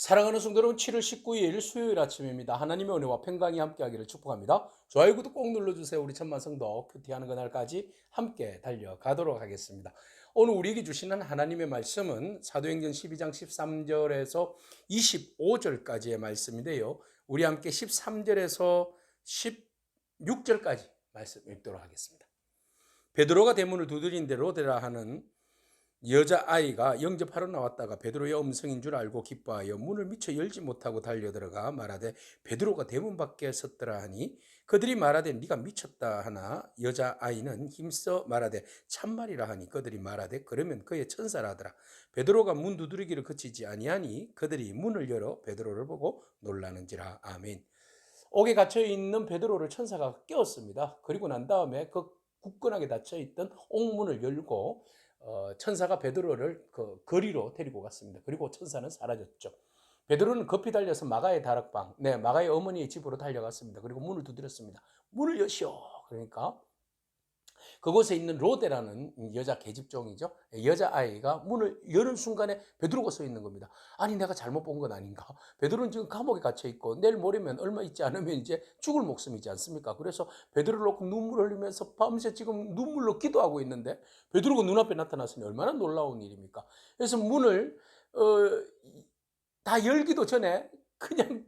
사랑하는 성도 여러분, 7월 19일 수요일 아침입니다. 하나님의 은혜와 평강이 함께하기를 축복합니다. 좋아요, 구독 꼭 눌러주세요. 우리 천만 성도 큐티하는 그날까지 함께 달려가도록 하겠습니다. 오늘 우리에게 주시는 하나님의 말씀은 사도행전 12장 13절에서 25절까지의 말씀인데요. 우리 함께 13절에서 16절까지 말씀 읽도록 하겠습니다. 베드로가 대문을 두드린 대로 되라 하는 여자아이가 영접하러 나왔다가 베드로의 음성인 줄 알고 기뻐하여 문을 미처 열지 못하고 달려들어가 말하되 베드로가 대문 밖에 섰더라 하니 그들이 말하되 네가 미쳤다 하나 여자아이는 힘써 말하되 참말이라 하니 그들이 말하되 그러면 그의 천사라 하더라. 베드로가 문 두드리기를 그치지 아니하니 그들이 문을 열어 베드로를 보고 놀라는지라. 아멘. 옥에 갇혀 있는 베드로를 천사가 깨웠습니다. 그리고 난 다음에 그 굳건하게 닫혀 있던 옥문을 열고 천사가 베드로를 그 거리로 데리고 갔습니다. 그리고 천사는 사라졌죠. 베드로는 급히 달려서 마가의 다락방, 마가의 어머니의 집으로 달려갔습니다. 그리고 문을 두드렸습니다. 문을 여시오. 그러니까 그곳에 있는 로데라는 여자 계집종이죠. 여자아이가 문을 여는 순간에 베드로가 서 있는 겁니다. 아니, 내가 잘못 본 건 아닌가? 베드로는 지금 감옥에 갇혀 있고 내일 모레면 얼마 있지 않으면 이제 죽을 목숨이지 않습니까? 그래서 베드로를 놓고 눈물 흘리면서 밤새 지금 눈물로 기도하고 있는데 베드로가 눈앞에 나타났으니 얼마나 놀라운 일입니까? 그래서 문을 다 열기도 전에 그냥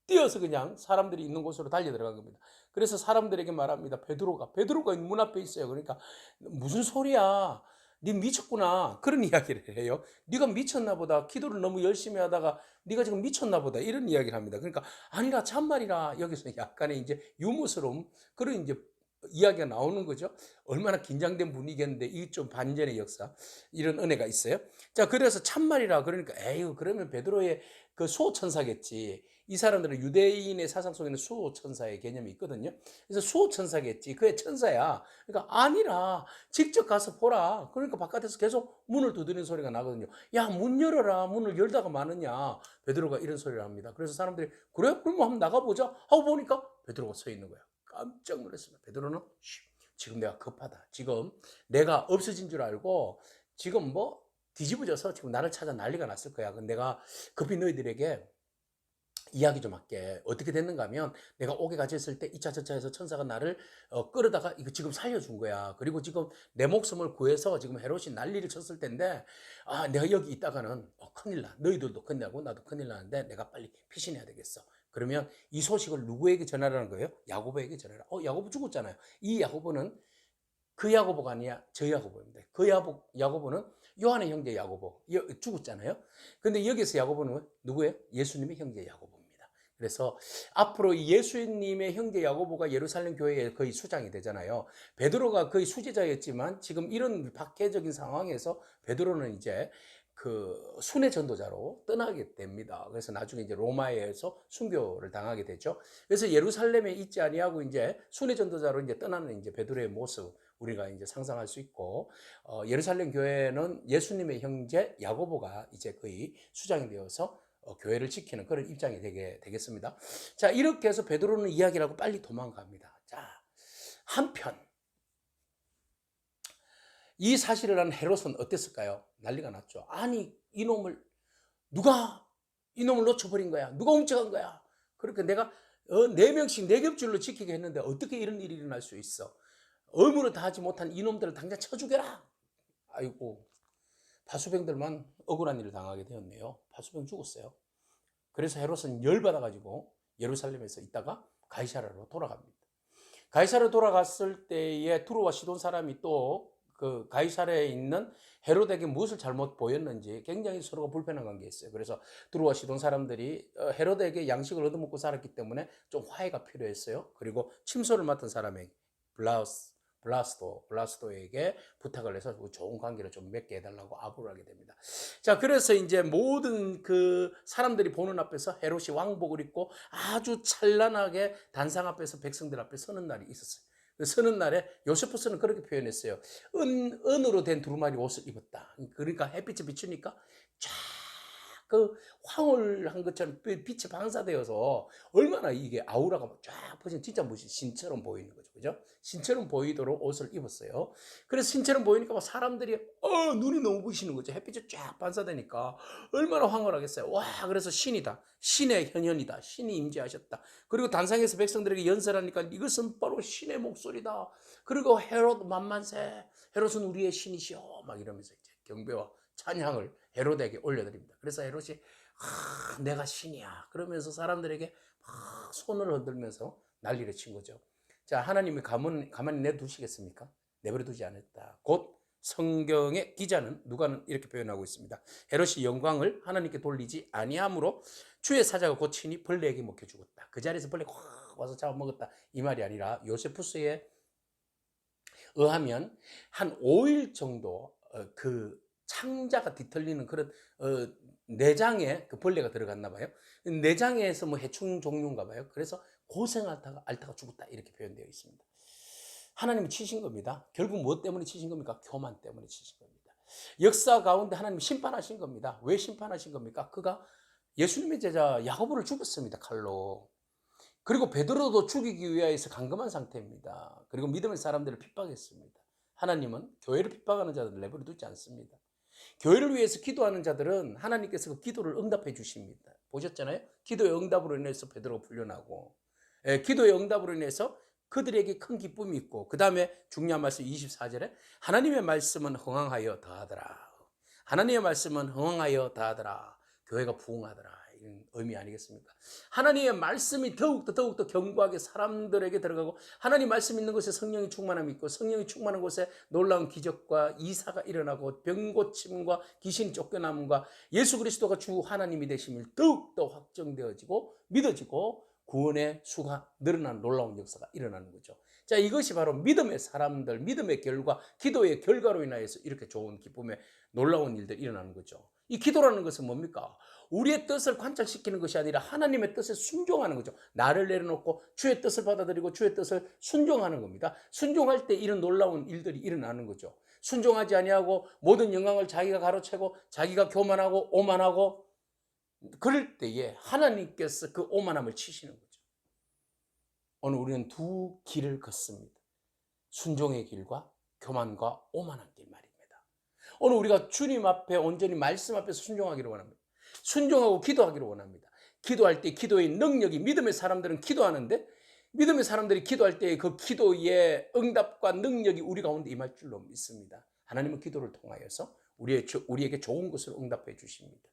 뛰어서 그냥 사람들이 있는 곳으로 달려 들어간 겁니다. 그래서 사람들에게 말합니다. 베드로가 문 앞에 있어요. 그러니까 무슨 소리야? 네 미쳤구나. 그런 이야기를 해요. 네가 미쳤나 보다. 기도를 너무 열심히 하다가 네가 지금 미쳤나 보다. 이런 이야기를 합니다. 그러니까 아니라 참말이라. 여기서 약간의 이제 유머스러움 그런 이제 이야기가 나오는 거죠. 얼마나 긴장된 분위기였는데 이 좀 반전의 역사 이런 은혜가 있어요. 자, 그래서 참말이라 그러니까 에휴 그러면 베드로의 그 수호천사겠지. 이 사람들은 유대인의 사상 속에는 수호천사의 개념이 있거든요. 그래서 수호천사겠지. 그의 천사야. 그러니까 아니라 직접 가서 보라. 그러니까 바깥에서 계속 문을 두드리는 소리가 나거든요. 야, 문 열어라. 문을 열다가 마느냐. 베드로가 이런 소리를 합니다. 그래서 사람들이 그래? 그럼 한번 나가보자 하고 보니까 베드로가 서 있는 거야. 깜짝 놀랐습니다. 베드로는 지금 내가 급하다. 지금 내가 없어진 줄 알고 지금 뭐 뒤집어져서 지금 나를 찾아 난리가 났을 거야. 내가 급히 너희들에게 이야기 좀 할게. 어떻게 됐는가 하면 내가 옥에 갇혀 있을 때 이차저차해서 천사가 나를 끌어다가 이거 지금 살려준 거야. 그리고 지금 내 목숨을 구해서 지금 헤롯이 난리를 쳤을 텐데 내가 여기 있다가는 큰일 나. 너희들도 큰일 나고 나도 큰일 나는데 내가 빨리 피신해야 되겠어. 그러면 이 소식을 누구에게 전하라는 거예요? 야고보에게 전하라. 야고보 죽었잖아요. 이 야고보는 그 야고보가 아니야. 저 야고보입니다. 그 야고보는 요한의 형제 야고보 죽었잖아요. 근데 여기서 야고보는 누구예요? 예수님의 형제 야고보입니다. 그래서 앞으로 예수님의 형제 야고보가 예루살렘 교회의 거의 수장이 되잖아요. 베드로가 거의 수제자였지만 지금 이런 박해적인 상황에서 베드로는 이제 그 순회 전도자로 떠나게 됩니다. 그래서 나중에 이제 로마에서 순교를 당하게 되죠. 그래서 예루살렘에 있지 아니하고 이제 순회 전도자로 이제 떠나는 이제 베드로의 모습 우리가 이제 상상할 수 있고, 예루살렘 교회는 예수님의 형제 야고보가 이제 거의 수장이 되어서 교회를 지키는 그런 입장이 되겠습니다. 자, 이렇게 해서 베드로는 이야기를 하고 빨리 도망갑니다. 자, 한편 이 사실을 한 헤롯은 어땠을까요? 난리가 났죠. 아니, 누가 이놈을 놓쳐버린 거야? 누가 훔쳐간 거야? 그렇게 내가 4명씩 4겹줄로 지키게 했는데 어떻게 이런 일이 일어날 수 있어? 의무를 다하지 못한 이놈들을 당장 쳐 죽여라. 아이고, 파수병들만 억울한 일을 당하게 되었네요. 파수병 죽었어요. 그래서 헤롯은 열받아가지고 예루살렘에서 있다가 가이사라로 돌아갑니다. 가이사라 돌아갔을 때에 두로와 시돈 사람이 또 그 가이사라에 있는 헤롯에게 무엇을 잘못 보였는지 굉장히 서로가 불편한 관계가 있어요. 그래서 두로와 시돈 사람들이 헤롯에게 양식을 얻어먹고 살았기 때문에 좀 화해가 필요했어요. 그리고 침소를 맡은 사람에게 블라스도에게 부탁을 해서 좋은 관계를 좀 맺게 해달라고 아부를 하게 됩니다. 자, 그래서 이제 모든 그 사람들이 보는 앞에서 헤롯이 왕복을 입고 아주 찬란하게 단상 앞에서 백성들 앞에 서는 날이 있었어요. 그 서는 날에 요세푸스는 그렇게 표현했어요. 은으로 된 두루마리 옷을 입었다. 그러니까 햇빛이 비추니까 쫙 그 황홀한 것처럼 빛이 반사되어서 얼마나 이게 아우라가 쫙 퍼진 진짜 무슨 신처럼 보이는 거죠. 그죠? 신처럼 보이도록 옷을 입었어요. 그래서 신처럼 보이니까 막 사람들이 눈이 너무 부시는 거죠. 햇빛이 쫙 반사되니까 얼마나 황홀하겠어요. 와, 그래서 신이다. 신의 현현이다. 신이 임재하셨다. 그리고 단상에서 백성들에게 연설하니까 이것은 바로 신의 목소리다. 그리고 헤롯 만만세. 헤롯은 우리의 신이시여. 막 이러면서 이제 경배와 찬양을 헤롯에게 올려드립니다. 그래서 헤롯이 내가 신이야 그러면서 사람들에게 막 손을 흔들면서 난리를 친 거죠. 자, 하나님이 가만히 내두시겠습니까? 내버려 두지 않았다. 곧 성경의 기자는 누가는 이렇게 표현하고 있습니다. 헤롯이 영광을 하나님께 돌리지 아니함으로 주의 사자가 곧 친히 벌레에게 먹혀 죽었다. 그 자리에서 벌레가 확 와서 잡아먹었다 이 말이 아니라 요세푸스에 의하면 한 5일 정도 그 창자가 뒤틀리는 그런 내장에 그 벌레가 들어갔나 봐요. 내장에서 뭐 해충 종류인가 봐요. 그래서 앓다가 죽었다 이렇게 표현되어 있습니다. 하나님이 치신 겁니다. 결국 무엇 때문에 치신 겁니까? 교만 때문에 치신 겁니다. 역사 가운데 하나님이 심판하신 겁니다. 왜 심판하신 겁니까? 그가 예수님의 제자 야고보를 죽였습니다. 칼로. 그리고 베드로도 죽이기 위하여서 감금한 상태입니다. 그리고 믿음의 사람들을 핍박했습니다. 하나님은 교회를 핍박하는 자들을 내버려 두지 않습니다. 교회를 위해서 기도하는 자들은 하나님께서 그 기도를 응답해 주십니다. 보셨잖아요? 기도의 응답으로 인해서 베드로가 풀려나고, 기도의 응답으로 인해서 그들에게 큰 기쁨이 있고, 그 다음에 중요한 말씀 24절에 하나님의 말씀은 흥황하여 더하더라. 하나님의 말씀은 흥황하여 더하더라. 교회가 부흥하더라. 이런 의미 아니겠습니까? 하나님의 말씀이 더욱더 견고하게 사람들에게 들어가고, 하나님 말씀 있는 곳에 성령이 충만함이 있고, 성령이 충만한 곳에 놀라운 기적과 이사가 일어나고, 병고침과 귀신 쫓겨남과 예수 그리스도가 주 하나님이 되심을 더욱더 확정되어지고 믿어지고 구원의 수가 늘어나는 놀라운 역사가 일어나는 거죠. 자, 이것이 바로 믿음의 사람들, 믿음의 결과, 기도의 결과로 인하여서 이렇게 좋은 기쁨의 놀라운 일들이 일어나는 거죠. 이 기도라는 것은 뭡니까? 우리의 뜻을 관철시키는 것이 아니라 하나님의 뜻에 순종하는 거죠. 나를 내려놓고 주의 뜻을 받아들이고 주의 뜻을 순종하는 겁니다. 순종할 때 이런 놀라운 일들이 일어나는 거죠. 순종하지 아니하고 모든 영광을 자기가 가로채고 자기가 교만하고 오만하고 그럴 때에 하나님께서 그 오만함을 치시는 거죠. 오늘 우리는 두 길을 걷습니다. 순종의 길과 교만과 오만한 길 말입니다. 오늘 우리가 주님 앞에 온전히 말씀 앞에서 순종하기를 원합니다. 순종하고 기도하기를 원합니다. 기도할 때 기도의 능력이, 믿음의 사람들은 기도하는데 믿음의 사람들이 기도할 때 그 기도의 응답과 능력이 우리 가운데 임할 줄로 믿습니다. 하나님은 기도를 통하여서 우리에게 좋은 것을 응답해 주십니다.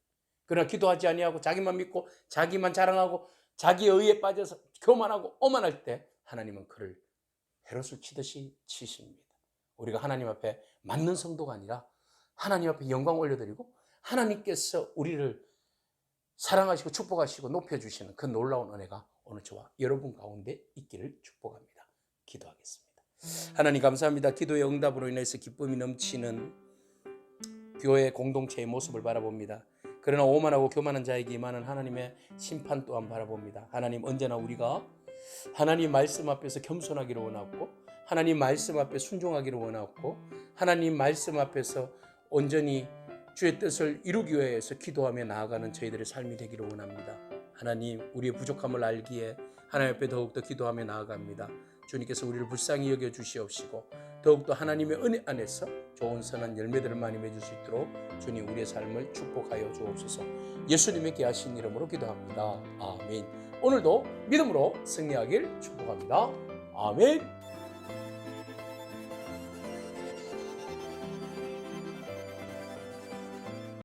그러나 기도하지 아니하고 자기만 믿고 자기만 자랑하고 자기의 의에 빠져서 교만하고 오만할 때 하나님은 그를 헤롯을 치듯이 치십니다. 우리가 하나님 앞에 맞는 성도가 아니라 하나님 앞에 영광 올려드리고 하나님께서 우리를 사랑하시고 축복하시고 높여주시는 그 놀라운 은혜가 오늘 저와 여러분 가운데 있기를 축복합니다. 기도하겠습니다. 하나님 감사합니다. 기도의 응답으로 인해서 기쁨이 넘치는 교회 공동체의 모습을 바라봅니다. 그러나 오만하고 교만한 자에게 임하는 하나님의 심판 또한 바라봅니다. 하나님, 언제나 우리가 하나님 말씀 앞에서 겸손하기를 원하고 하나님 말씀 앞에 순종하기를 원하고 하나님 말씀 앞에서 온전히 주의 뜻을 이루기 위해서 기도하며 나아가는 저희들의 삶이 되기를 원합니다. 하나님, 우리의 부족함을 알기에 하나님 앞에 더욱더 기도하며 나아갑니다. 주님께서 우리를 불쌍히 여겨 주시옵시고 더욱더 하나님의 은혜 안에서 좋은 선한 열매들을 많이 맺을 수 있도록 주님 우리의 삶을 축복하여 주옵소서. 예수님의 귀하신 이름으로 기도합니다. 아멘. 오늘도 믿음으로 승리하길 축복합니다. 아멘.